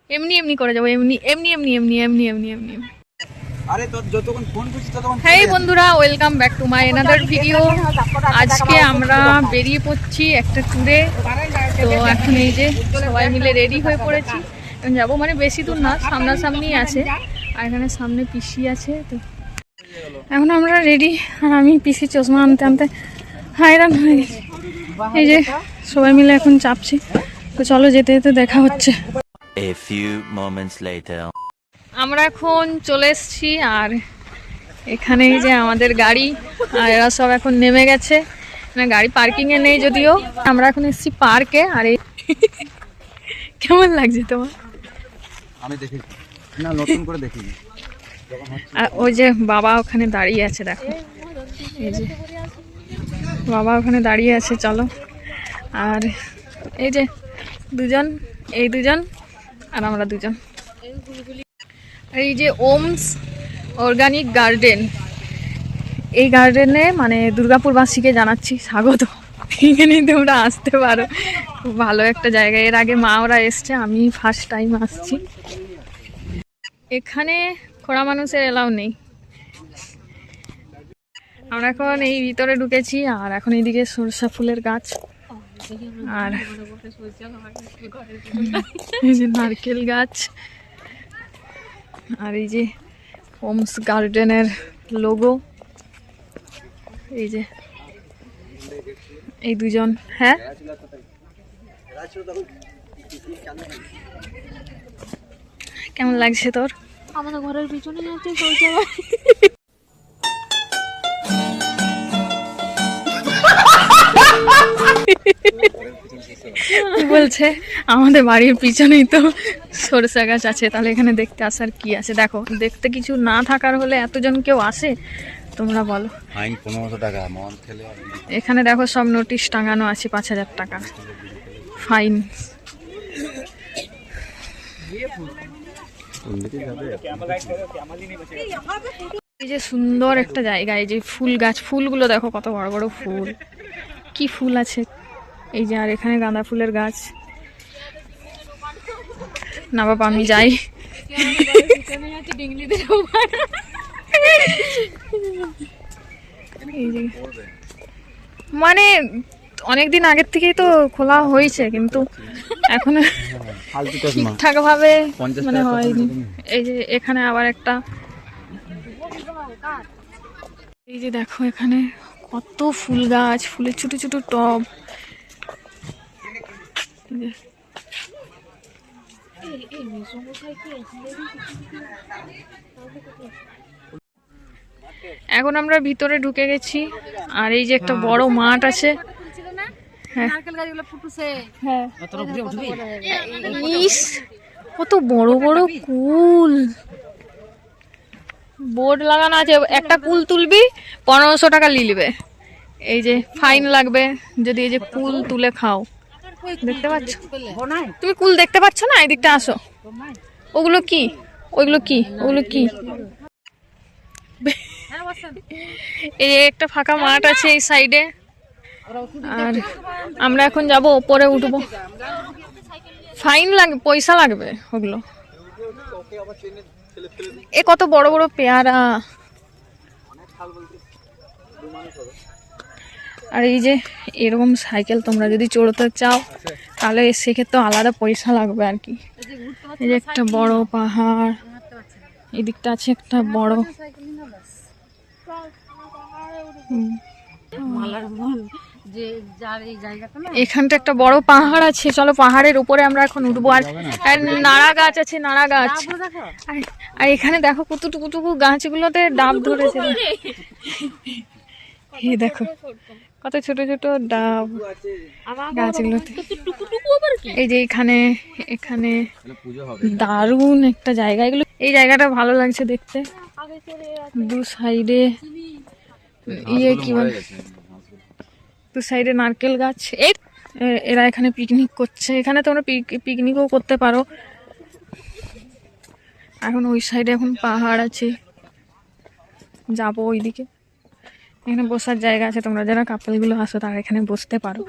এমনি এমনি করে যাবো, এমনি এমনি এমনি এমনি এমনি এমনি এমনি। আরে তো যতক্ষণ ফোন করছিস ততক্ষণ। হেই বন্ধুরা, welcome back to my another video. আজকে আমরা বেরিয়ে পড়ছি একটা ট্যুরে। তো এখন এই যে সবাই মিলে রেডি হয়ে পড়েছি, এখন যাবো, মানে বেশি দূর না, সামনাসামনি আছে। আর এখানে সামনে পিসি আছে। তো এখন আমরা রেডি, আর আমি পিসি চশমা আনতে আনতে হায়রান হয়ে গেছি। এই যে সবাই মিলে এখন চাপছি। তো চলো, যেতে যেতে দেখা হচ্ছে। A few moments later. আমরা এখন চলে এসেছি, আর এখানে এই যে আমাদের গাড়ি, আর এরা সব এখন নেমে গেছে। না, গাড়ি পার্কিং এ নেই যদিও। আমরা এখন এসেছি পার্কে। আর এই কেমন লাগছে তোমার? আমি দেখি না, নতুন করে দেখি। আর ওই যে বাবা ওখানে দাঁড়িয়ে আছে, দেখো, এই যে বাবা ওখানে দাঁড়িয়ে আছে। চলো, আর এই যে দুজন, এই দুজন, আর আমরা দুজন। এই যে ওমস অর্গানিক গার্ডেন, এই গার্ডেনে মানে দুর্গাপুরবাসীকে জানাচ্ছি স্বাগত। এখানে তোমরা আসতে পারো, খুব ভালো একটা জায়গা। এর আগে মা ওরা এসছে, আমি ফার্স্ট টাইম আসছি। এখানে খোড়া মানুষের এলাও নেই। আমরা এখন এই ভিতরে ঢুকেছি, আর এখন এইদিকে সরষা ফুলের গাছ, আর এই যে নারকেল গাছ, আর এই যে হোমস গার্ডেনের লোগো। এই যে এই দুজন, হ্যাঁ কেমন লাগছে তোর? আমাদের ঘরের পিছনে আছে বলছে আমাদের বাড়ির পিছনেই তো সরষা গাছ আছে, তাহলে এখানে দেখতে আসার কি আছে? দেখো, দেখতে কিছু না থাকার হলে এতজন কেউ আসে? তোমরা বলো। ফাইন 1500 টাকা মন খেলে। এখানে দেখো সব নোটিশ টাঙানো আছে, 5000 টাকা ফাইন। এই যে সুন্দর একটা জায়গা, এই যে ফুল গাছ, ফুলগুলো দেখো কত বড় বড় ফুল, কি ফুল আছে। এই যে, আর এখানে গাঁদা ফুলের গাছ। না বাবা, আমি যাই। মানে অনেকদিন আগের থেকেই তো খোলা হয়েছে, কিন্তু এখন ঠিকঠাক ভাবে মানে হয়নি। এই যে এখানে আবার একটা, এই যে দেখো এখানে কত ফুল গাছ, ফুলের ছোট ছোট টব। এখন আমরা ভিতরে ঢুকে গেছি, আর এই যে একটা বড় মাঠ আছে। ইস, কত বড় বড় কুল, বোর্ড লাগানো আছে, একটা কুল তুলবি 1500 টাকা নিবে। এই যে ফাইন লাগবে যদি এই যে কুল তুলে খাও। দেখতে পাচ্ছ? তুমি কুল দেখতে পাচ্ছ না? এই দিকটা আসো। ওগুলো কি? ওইগুলো কি? ওগুলো কি? এই একটা ফাঁকা মাঠ আছে এই সাইডে, আর আমরা এখন যাব উপরে, উঠবো। ফাইন লাগবে, পয়সা লাগবে ওগুলো। এ কত বড় বড় পেয়ারা। আর এই যে এরকম সাইকেল তোমরা যদি চড়তে চাও, তাহলে সেক্ষেত্রে আলাদা পয়সা লাগবে আর কি। এই যে একটা বড় পাহাড়, এদিকটা আছে একটা বড়, এখানটা একটা বড় পাহাড় আছে। চলো, পাহাড়ের উপরে আমরা এখন উঠবো। আর নাড়া গাছ আছে, নাড়া গাছ। আর এখানে দেখো কতটুকু গাছগুলোতে ডাব ধরেছে। এই দেখো কত ছোট ছোট ডাব গাছগুলোতে। এই যে এখানে এখানে দারুণ একটা জায়গা। এগুলো, এই জায়গাটা ভালো লাগছে দেখতে। দু সাইডে ইয়ে কি বলে, দু সাইডে নারকেল গাছ। এরা এখানে পিকনিক করছে। এখানে তোমরা পিকনিকও করতে পারো। এখন ওই সাইডে এখন পাহাড় আছে, যাবো ওইদিকে। এখানে বসার জায়গা আছে, তোমরা যারা কাপলগুলো আসো তারা এখানে বসতে পারো।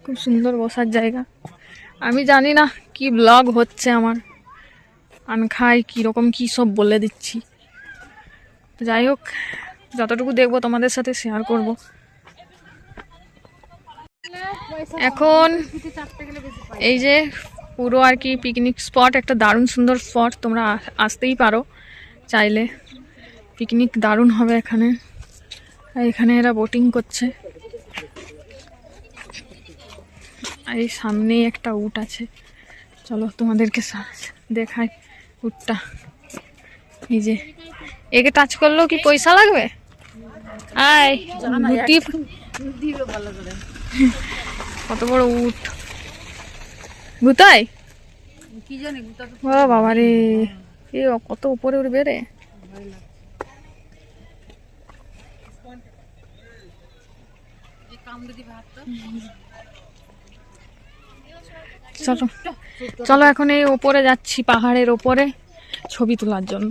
খুব সুন্দর বসার জায়গা। আমি জানি না কি ব্লগ হচ্ছে আমার, আনখাই কীরকম কী সব বলে দিচ্ছি। তো যাই হোক, যতটুকু দেখবো তোমাদের সাথে শেয়ার করব। এখন এই যে পুরো আর কি পিকনিক স্পট, একটা দারুণ সুন্দর স্পট, তোমরা আসতেই পারো চাইলে। পিকনিক দারুণ হবে এখানে। আর এখানে এরা বোটিং করছে। আর এই সামনেই একটা উট আছে, চলো তোমাদেরকে দেখাই উটটা। এই যে একে টাচ করলেও কি পয়সা লাগবে? আয় কত বড় উট, গুতাই ও বাবা রে, এ কত উপরে উঠবে রে। চলো চলো এখন এই ওপরে যাচ্ছি, পাহাড়ের ওপরে ছবি তোলার জন্য।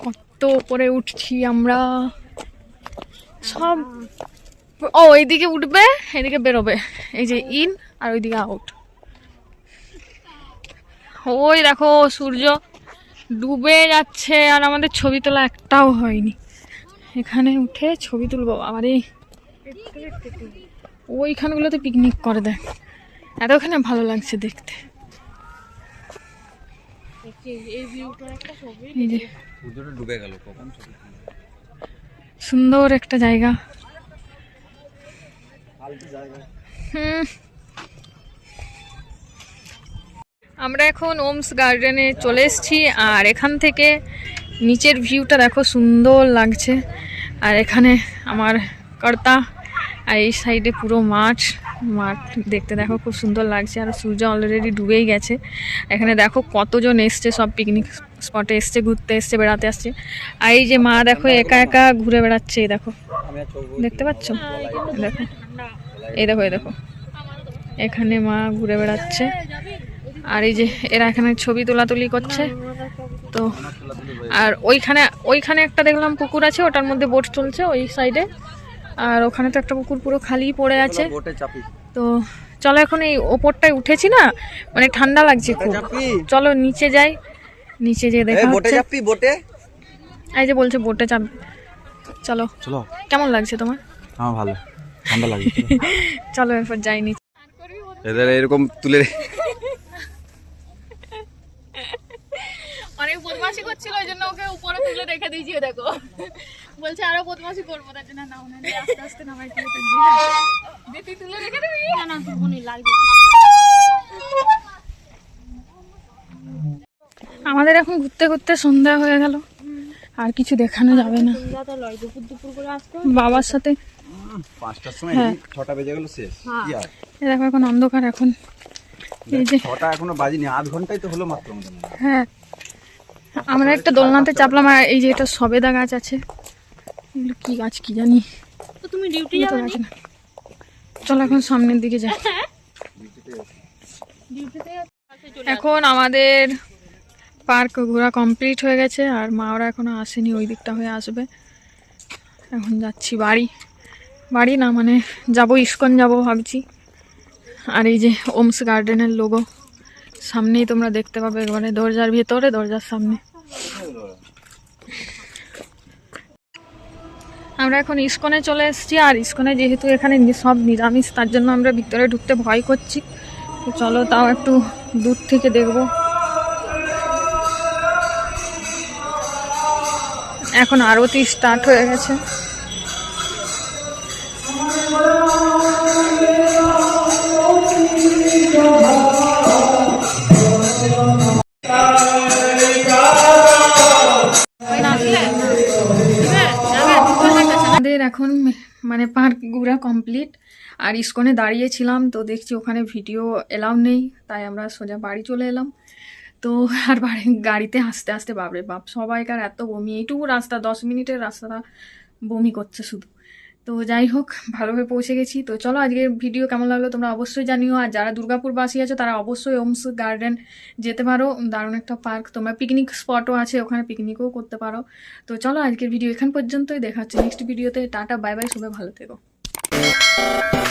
কত উপরে উঠছি আমরা সব। ও এইদিকে উঠবে, এদিকে বেরোবে, এই যে ইন আর ওইদিকে আউট। ওই দেখো সূর্য ডুবে যাচ্ছে আর আমাদের ছবি তোলা একটাও হয়নি। এখানে উঠে ছবি তুলবো। আমার এই ওইখানগুলোতে পিকনিক করে দেখ, এত ওখানে ভালো লাগছে দেখতে। এই যে ডুবে গেল কখন। সুন্দর একটা জায়গা। আমরা এখন ওমস গার্ডেনে চলে এসেছি। আর এখান থেকে নিচের ভিউটা দেখো, সুন্দর লাগছে। আর এখানে আমার কর্তা, আর এই সাইডে পুরো মাঠ দেখতে দেখো খুব সুন্দর লাগছে। আর সূর্য অলরেডি ডুবেই গেছে। এখানে দেখো কতজন এসছে, সব পিকনিক স্পটে এসছে, ঘুরতে এসছে, বেড়াতে আসছে। আর এই যে মা দেখো একা একা ঘুরে বেড়াচ্ছে, এই দেখো, দেখতে পাচ্ছ? দেখো এই দেখো, এই দেখো এখানে মা ঘুরে বেড়াচ্ছে। আর এই যে এরা এখানে ছবি তোলাতুলি করছে। তো আর ওইখানে একটা দেখলাম পুকুর আছে, ওটার মধ্যে বোট চলছে ওই সাইডে। আর ওখানে তো একটা পুকুর পুরো খালি পড়ে আছে। তো চলো এখন এই ওপরটায় উঠেছি না, মানে ঠান্ডা লাগছে খুব। চলো নিচে যাই, নিচে যেয়ে দেখা হচ্ছে। এই যে বলছে বোটে চাপ। চলো চলো, কেমন লাগছে তোমার? হ্যাঁ ভালো, ঠান্ডা লাগছে। চলো এরপর যাই নিচে। এদের এরকম তুলে অনেক বদমাশি করছিল, ওই জন্য ওকে উপরে তুলে রেখে দিয়েছি। দেখো বলছে আরো বদমাশি করবো, তার জন্য না উনি আস্তে আস্তে নামাই তুলে তুই তুলে রেখে দিবি। না না তুলবনি, লাগবে। আমাদের এখন ঘুরতে ঘুরতে সন্ধ্যা হয়ে গেল, আর কিছু দেখানো যাবে না। বাবার সাথে 5টার সময় 6টা বেজে গেল, শেষ। কি আর দেখো এখন অন্ধকার। এখন এই যে 6টা এখনো বাজিনি, আধ ঘন্টাই তো হলো মাত্র। হ্যাঁ, আমরা একটা দোলনাতে চাপলাম। আর এই যে এটা সবেদা গাছ আছে, এগুলো কি গাছ কি জানি। তো তুমি ডিউটি যাবে না, চলো এখন সামনের দিকে যাই। এখন আমাদের পার্ক ঘোরা কমপ্লিট হয়ে গেছে। আর মা ওরা এখনো আসেনি, ওই দিকটা হয়ে আসবে। এখন যাচ্ছি বাড়ি না, মানে যাব ইস্কন যাব ভাবছি। আর এই যে ওমস গার্ডেনের লোগো সামনেই তোমরা দেখতে পাবে, মানে দরজার ভিতরে, দরজার সামনে। আমরা এখন ইস্কনে চলে এসেছি। আর ইস্কনে যেহেতু এখানে সব নিরামিষ, তার জন্য আমরা ভিতরে ঢুকতে ভয় করছি। তো চলো তাও একটু দূর থেকে দেখব। এখন আরতি স্টার্ট হয়ে গেছে। আমাদের এখন মানে পার্ক ঘোরা কমপ্লিট। আর ইস্কনে দাঁড়িয়েছিলাম, তো দেখছি ওখানে ভিডিও এলাও নেই, তাই আমরা সোজা বাড়ি চলে এলাম। তো আর গাড়িতে আস্তে আস্তে বাপরে বাপ, সবাইকার এত বমি, এইটুকু রাস্তা 10 মিনিটের রাস্তাটা বমি করছে শুধু। তো যাই হোক, ভালোভাবে পৌঁছে গেছি। তো চলো আজকের ভিডিও কেমন লাগলো তোমরা অবশ্যই জানিও। আর যারা দুর্গাপুরবাসী আছে তারা অবশ্যই ওমস গার্ডেন যেতে পারো, দারুণ একটা পার্ক। তোমরা পিকনিক স্পটও আছে, ওখানে পিকনিকও করতে পারো। তো চলো আজকের ভিডিও এখান পর্যন্তই, দেখা হচ্ছে নেক্সট ভিডিওতে। টাটা, বাই বাই, সবাই ভালো থেকো। যাবে।